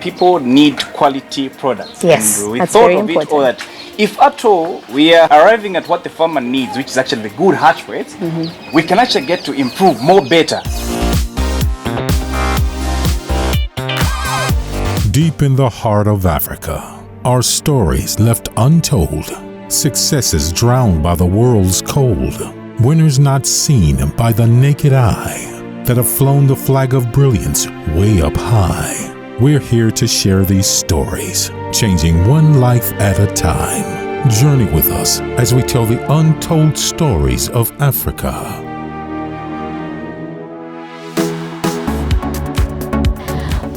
people need quality products. Yes, and we that's thought very of important. it all that if at all we are arriving at what the farmer needs, which is actually the good hatch weights, we can actually get to improve more better. Deep in the heart of Africa are stories left untold, successes drowned by the world's cold, winners not seen by the naked eye, that have flown the flag of brilliance way up high. We're here to share these stories, changing one life at a time. Journey with us as we tell the untold stories of Africa.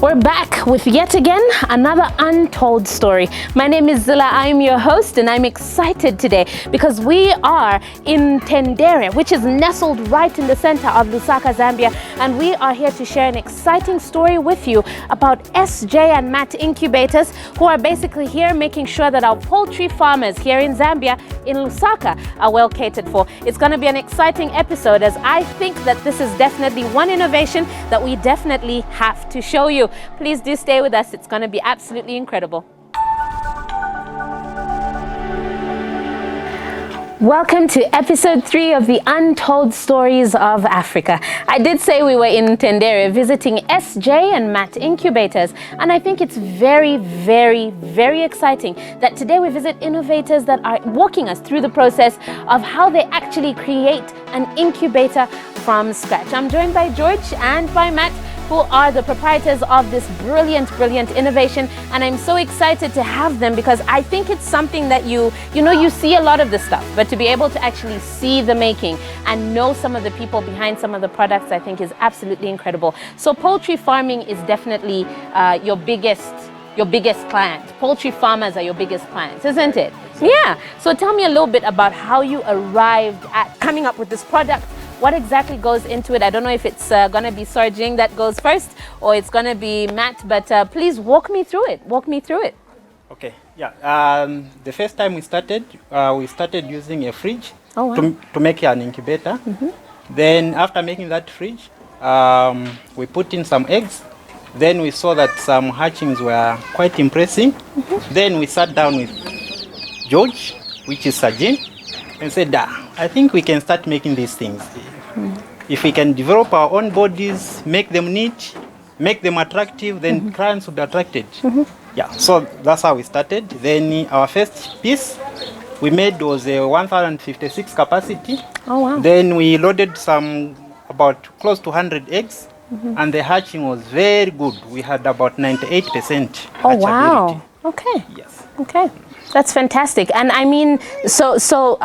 We're back with yet again another untold story. My name is Zilla, I'm your host, and I'm excited today because we are in Tendere, which is nestled right in the center of Lusaka, Zambia, and we are here to share an exciting story with you about SJ and Matt Incubators, who are basically here making sure that our poultry farmers here in Zambia, in Lusaka, are well catered for. It's going to be an exciting episode, as I think that this is definitely one innovation that we definitely have to show you. Please do stay with us. It's going to be absolutely incredible. Welcome to episode 3 of the Untold Stories of Africa. I did say we were in Tendere visiting SJ and Matt Incubators, and I think it's very, very, very exciting that today we visit innovators that are walking us through the process of how they actually create an incubator from scratch. I'm joined by George and by Matt, who are the proprietors of this brilliant innovation, and I'm so excited to have them because I think it's something that you see a lot of this stuff, but to be able to actually see the making and know some of the people behind some of the products, I think is absolutely incredible. So poultry farming is definitely your biggest client. Poultry farmers are your biggest clients, isn't it? Yeah. So tell me a little bit about how you arrived at coming up with this product. What exactly goes into it? I don't know if it's going to be Sir Jing that goes first or it's going to be Matt, but please walk me through it. Okay, yeah. The first time we started using a fridge to make an incubator. Then after making that fridge, we put in some eggs. Then we saw that some hatchings were quite impressive. Then we sat down with George, which is Sir Jing, and said, I think we can start making these things. If we can develop our own bodies, make them neat, make them attractive, then clients will be attracted. Yeah, so that's how we started. Then our first piece we made was a 1,056 capacity. Oh, wow. Then we loaded about close to 100 eggs, and the hatching was very good. We had about 98% hatchability. Oh, wow. Okay. Yes. Okay. That's fantastic. And I mean, so for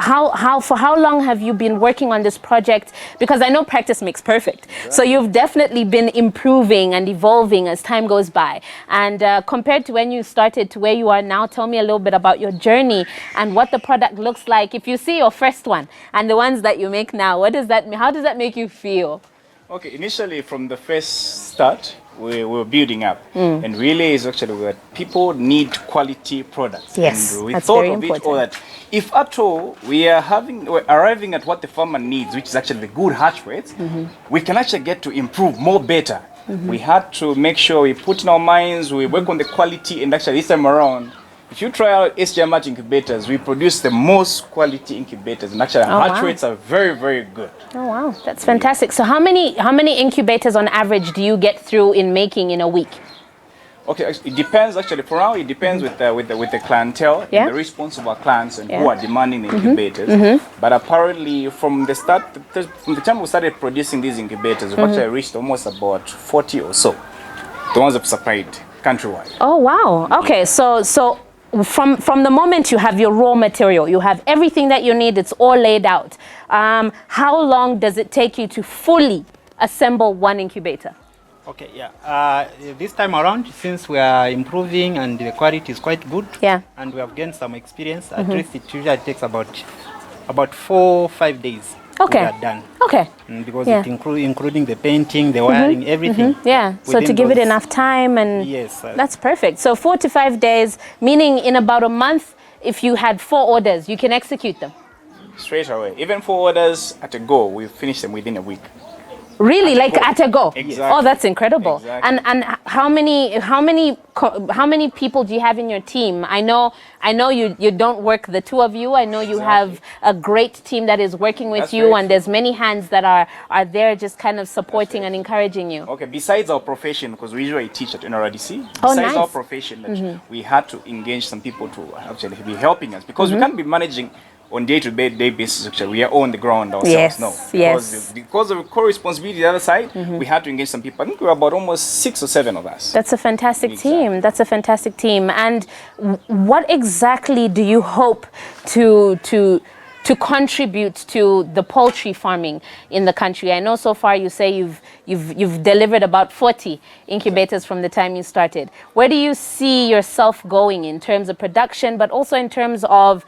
how long have you been working on this project? Because I know practice makes perfect. Right. So you've definitely been improving and evolving as time goes by. And compared to when you started to where you are now, tell me a little bit about your journey and what the product looks like. If you see your first one and the ones that you make now, how does that make you feel? Okay, initially from the first start, we were building up, and really is actually where people need quality products. Yes, and we that's thought very of important. it all that if at all we're arriving at what the farmer needs, which is actually the good hatch weights, we can actually get to improve more better. We had to make sure we put in our minds, we work on the quality, and actually this time around, if you try out SJ Match Incubators, we produce the most quality incubators, and actually hatch weights are very, very good. Oh wow, that's fantastic. So how many incubators on average do you get through in making in a week? Okay, it depends actually. For now, it depends with the clientele, and the response of our clients, and who are demanding the incubators. But apparently, from the time we started producing these incubators, we've actually reached almost about 40 or so. The ones that supplied countrywide. Oh wow. Okay, so from the moment you have your raw material, you have everything that you need, it's all laid out. How long does it take you to fully assemble one incubator? Okay, yeah. This time around, since we are improving and the quality is quite good, and we have gained some experience, at least it usually takes about 4 or 5 days. Okay. We are done. Okay. Because it including the painting, the wiring, everything. Yeah. So to give it enough time, and that's perfect. So 4 to 5 days, meaning in about a month, if you had 4 orders, you can execute them. Straight away. Even 4 orders at a go, we finish them within a week. Really, like at a go. Exactly. Oh, that's incredible. Exactly. And how many people do you have in your team? I know you don't work the two of you. I know you have a great team that is working with That's you, very and there's many hands that are there just kind of supporting and encouraging you. Okay, besides our profession, because we usually teach at NRDC, Oh, besides nice. our profession, that we had to engage some people to actually be helping us, because we can't be managing on day-to-day basis. Actually, we are on the ground ourselves. Yes, No, yes. because of co-responsibility the other side, we had to engage some people. I think we were about almost 6 or 7 of us. That's a fantastic Exactly. team. That's a fantastic team. And what exactly do you hope to contribute to the poultry farming in the country? I know so far you say you've delivered about 40 incubators from the time you started. Where do you see yourself going in terms of production, but also in terms of,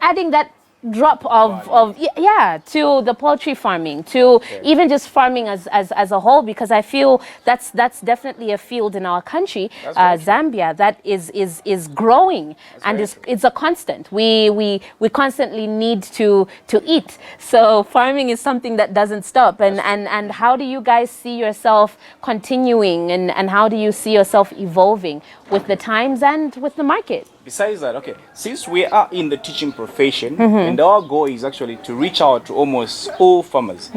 adding that drop to the poultry farming, to even just farming as a whole, because I feel that's definitely a field in our country, Zambia, that is growing, and it's a constant. We constantly need to eat, so farming is something that doesn't stop. And how do you guys see yourself continuing, and how do you see yourself evolving with the times and with the market? Besides that, okay, since we are in the teaching profession, and our goal is actually to reach out to almost all farmers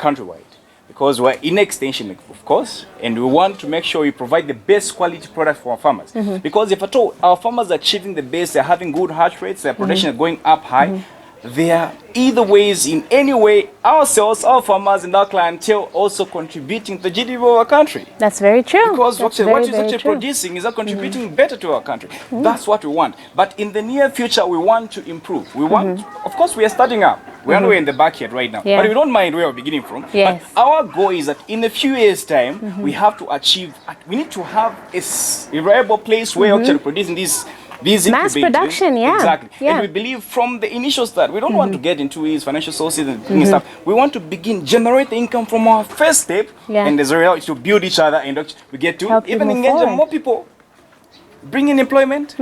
countrywide, because we're in extension, of course, and we want to make sure we provide the best quality product for our farmers. Because if at all our farmers are achieving the best, they're having good hatch rates, their production is going up high, they are either ways, in any way, ourselves, our farmers and our clientele also contributing to the GDP of our country. That's very true. Because That's what is very actually true. producing is contributing better to our country. That's what we want. But in the near future, we want to improve. We want, of course, we are starting up. We're in the backyard right now. Yeah. But we don't mind where we're beginning from. Yes. But our goal is that in a few years' time, we have to achieve, we need to have a reliable place where we're actually producing these mass incubators. production, yeah. Exactly. Yeah. And we believe from the initial start, we don't want to get into these financial sources and stuff. We want to generate the income from our first step, and as a result, to build each other, and we get to Help you even move engage forward. more people, bring in employment,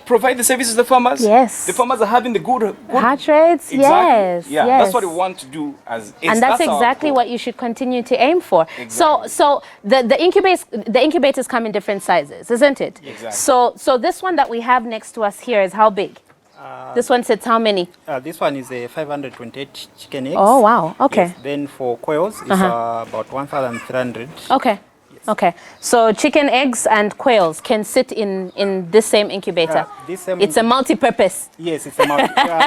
provide the services to the farmers. Yes. The farmers are having the good Hatch rates, Exactly. yes. Yeah, yes. that's what we want to do. And that's exactly what you should continue to aim for. Exactly. So the incubators come in different sizes, isn't it? Exactly. So this one that we have next to us here is how big? This one sits how many? This one is a 528 chicken eggs. Oh wow. Okay. Yes. Then for quails, it's about 1,300. Okay. Okay. So chicken eggs and quails can sit in this same incubator. It's a multi-purpose. Yes, it's a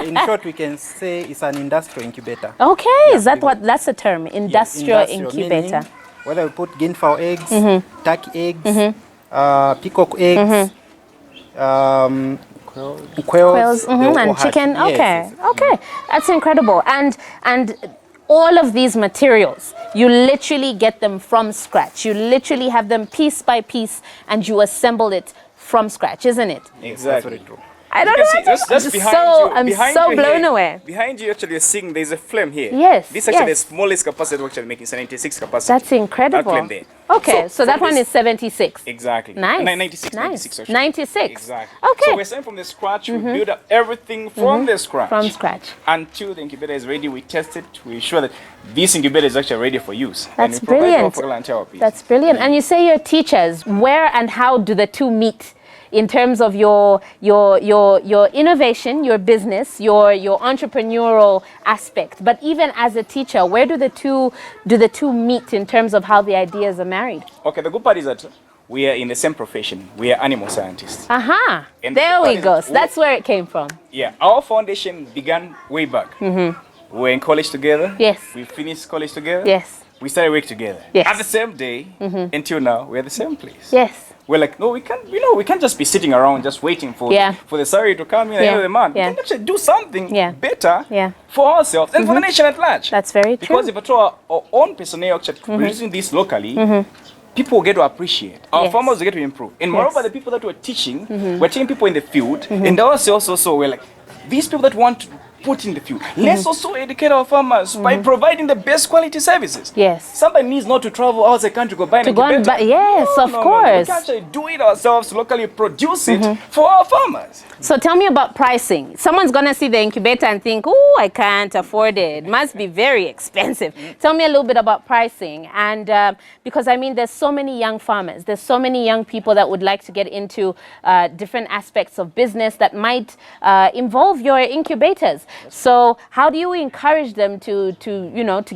in short, we can say it's an industrial incubator. Okay. Is that that's the term? Industrial incubator. Meaning, whether we put guinea fowl eggs, turkey eggs, peacock eggs, quails, and chicken. Yes, Okay. yes. Okay. That's incredible. And all of these materials, you literally get them from scratch. You literally have them piece by piece, and you assemble it from scratch, isn't it? Exactly. I don't know. I'm so blown away. Behind you, actually, you're seeing there's a flame here. Yes. This actually yes. the smallest capacity we're actually making is 96 capacity. That's incredible. That flame there. Okay, so that one is 76. Exactly. Nice. 96. Nice. 96. Actually. 96. Exactly. Okay. So we're starting from the scratch. We build up everything from the scratch. From scratch. Until the incubator is ready, we test it. We ensure that this incubator is actually ready for use. That's and we brilliant. provide our That's brilliant. And you say you're teachers. Where and how do the two meet? In terms of your innovation, your business, your entrepreneurial aspect, but even as a teacher, where do the two meet in terms of how the ideas are married? Okay, the good part is that we are in the same profession. We are animal scientists. Aha! And there we the go. So that's where it came from. Yeah, our foundation began way back. We were in college together. Yes. We finished college together. Yes. We started work together. Yes. At the same day, until now, we're at the same place. Yes. We're like, no, we can't. We can't just be sitting around just waiting for the salary to come in and the month. We can actually do something better for ourselves and for the nation at large. That's very true. Because if at all our own personnel actually producing this locally, people will get to appreciate. Our farmers will get to improve. And moreover, the people that we're teaching, we're teaching people in the field, and ourselves also, we're like, these people that want to put in the fuel. Let's also educate our farmers by providing the best quality services. Yes. Somebody needs not to travel outside the country to go buy an incubator. Yes, of course. We can actually do it ourselves, locally produce it for our farmers. So tell me about pricing. Someone's gonna see the incubator and think, oh, I can't afford it. It must be very expensive. Tell me a little bit about pricing. And because I mean, there's so many young farmers, there's so many young people that would like to get into different aspects of business that might involve your incubators. So how do you encourage them to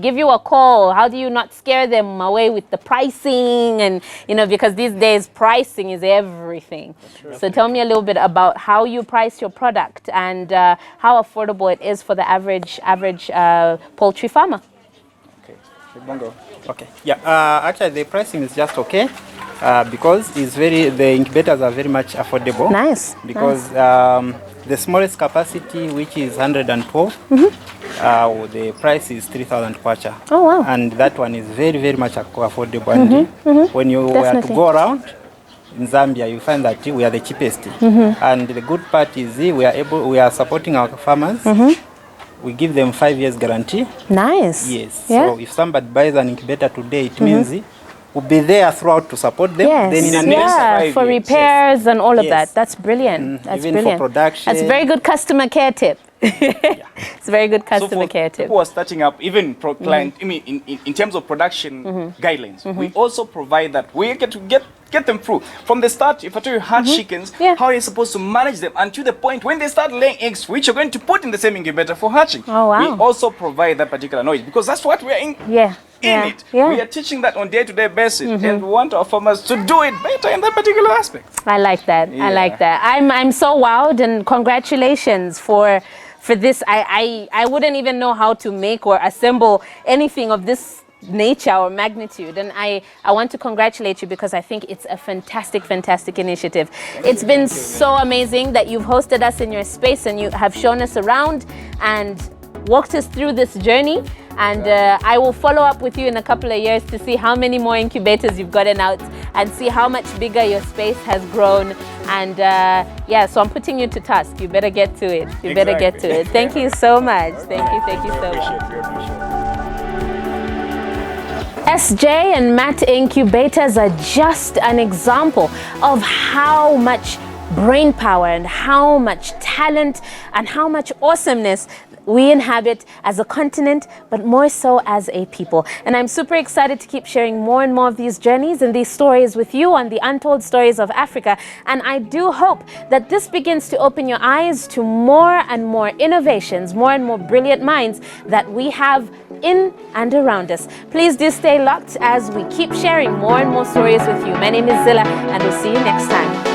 give you a call? How do you not scare them away with the pricing? And, because these days pricing is everything. So tell me a little bit about how you price your product and how affordable it is for the average poultry farmer. Okay, Bongo. Okay. Yeah. Actually, the pricing is just okay because the incubators are very much affordable. Nice. Because the smallest capacity, which is 112, the price is 3,000 kwacha. Oh wow! And that one is very, very much affordable. And when you were to go around in Zambia, you find that we are the cheapest. And the good part is we are supporting our farmers. We give them 5 years guarantee. Nice. Yes. Yeah. So if somebody buys an incubator today, it means we'll be there throughout to support them. Yes. Then in yeah, for repairs and all of that. That's brilliant. That's even brilliant. for production. That's very good customer care tip. It's a very good customer care tip. People are starting up, even client, in terms of production guidelines, we also provide that. We get to get them through from the start. If I tell you hatch chickens, how you're supposed to manage them until the point when they start laying eggs, which you're going to put in the same incubator for hatching. Oh wow! We also provide that particular knowledge because that's what we're in. It. We are teaching that on day-to-day basis, and we want our farmers to do it better in that particular aspect. I like that. I like that. I'm so wowed, and congratulations for this. I wouldn't even know how to make or assemble anything of this nature or magnitude, and I want to congratulate you because I think it's a fantastic initiative. It's been so amazing that you've hosted us in your space and you have shown us around and walked us through this journey. And I will follow up with you in a couple of years to see how many more incubators you've gotten out and see how much bigger your space has grown. And so I'm putting you to task. You better get to it. You better get to it. Thank you so much. Thank you so much. SJ and Matt Incubators are just an example of how much brain power and how much talent and how much awesomeness we inhabit as a continent, but more so as a people. And I'm super excited to keep sharing more and more of these journeys and these stories with you on the Untold Stories of Africa. And I do hope that this begins to open your eyes to more and more innovations, more and more brilliant minds that we have in and around us. Please do stay locked as we keep sharing more and more stories with you. My name is Zilla, and we'll see you next time.